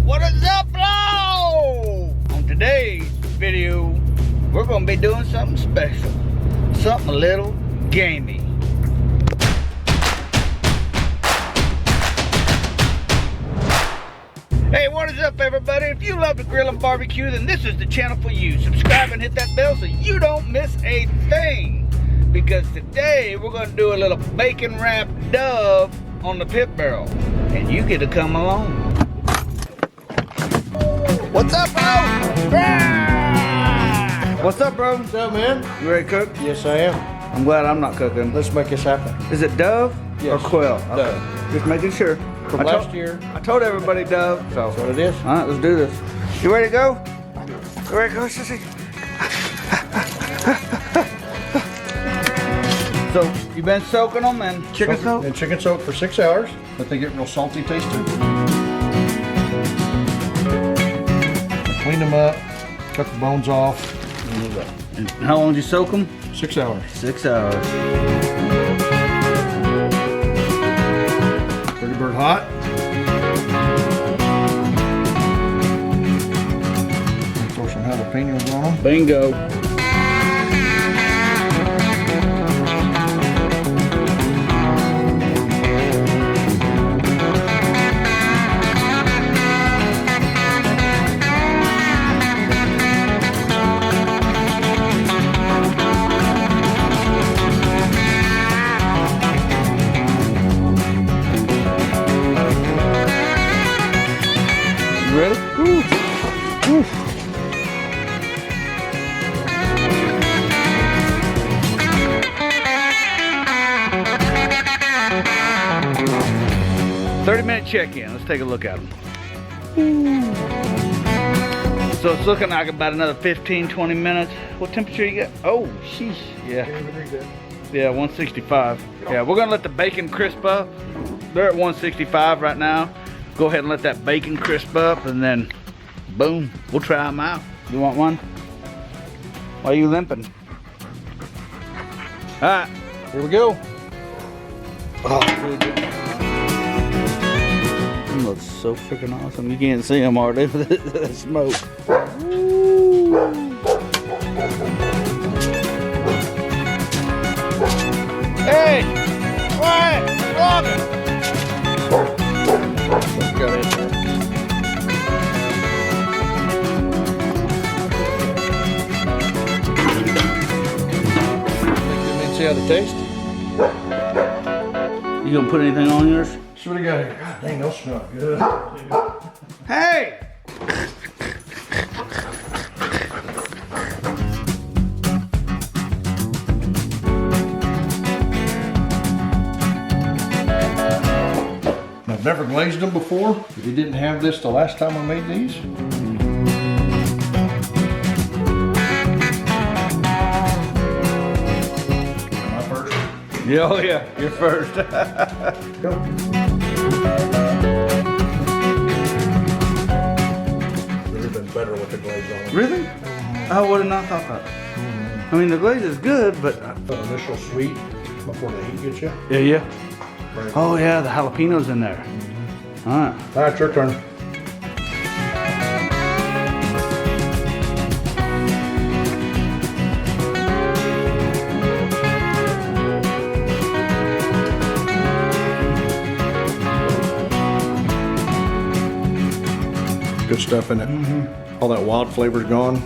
What is up, bro? On today's video, we're gonna be doing something special, something a little gamey. Hey, what is up, everybody? If you love to grill and barbecue, then this is the channel for you. Subscribe and hit that bell so you don't miss a thing. Because today we're gonna do a little bacon wrapped dove on the pit barrel, and you get to come along. What's up, bro? What's up, bro? What's up, man? You ready to cook? Yes, I am. I'm glad I'm not cooking. Let's make this happen. Is it dove or Yes, quail? dove. Okay. Just making sure. From last year. I told everybody dove. So. That's what it is. All right, let's do this. You ready to go? You ready to go, sissy? So, you've been soaking them and chicken soak? And chicken soak for 6 hours. Let they get real salty tasting. Clean them up, cut the bones off. And how long did you soak them? 6 hours. 6 hours. Pretty bird hot. Throw some jalapenos on them. Bingo. Ready? Woo. Woo. "30-minute check-in." Let's take a look at them. So it's looking like about another 15-20 minutes. What temperature you got? Oh, sheesh. Yeah. Yeah, 165. Yeah, we're gonna let the bacon crisp up. They're at 165 right now. Go ahead and let that bacon crisp up, and then boom, we'll try them out. You want one? Why are you limping? All right, Here we go. oh, dude. That looks so freaking awesome. You can't see them already with the smoke. Woo. Hey, quiet, vlogging. Got it. See how they taste? You gonna put anything on yours? See what I got here. God dang, those smell good. Hey! I've never glazed them before. We didn't have this the last time I made these. My first. Yeah, oh yeah, you're first. Go. Would have been better with the glaze on them. Really? I would have not thought that. I mean, the glaze is good, but... The initial sweet before the heat gets you. Yeah. Right. Oh yeah, the jalapeno's in there. All right. All right, your turn. Good stuff in it. All that wild flavor's gone.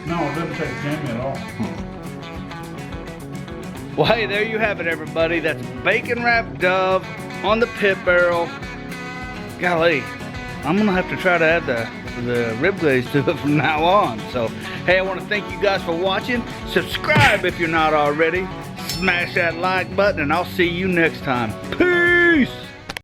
No, it doesn't taste jammy at all. Well, hey, there you have it, everybody. That's bacon wrapped dove on the pit barrel. Golly, I'm gonna have to try to add the rib glaze to it from now on. So, hey, I want to thank you guys for watching. Subscribe if you're not already. Smash that like button, and I'll see you next time. Peace.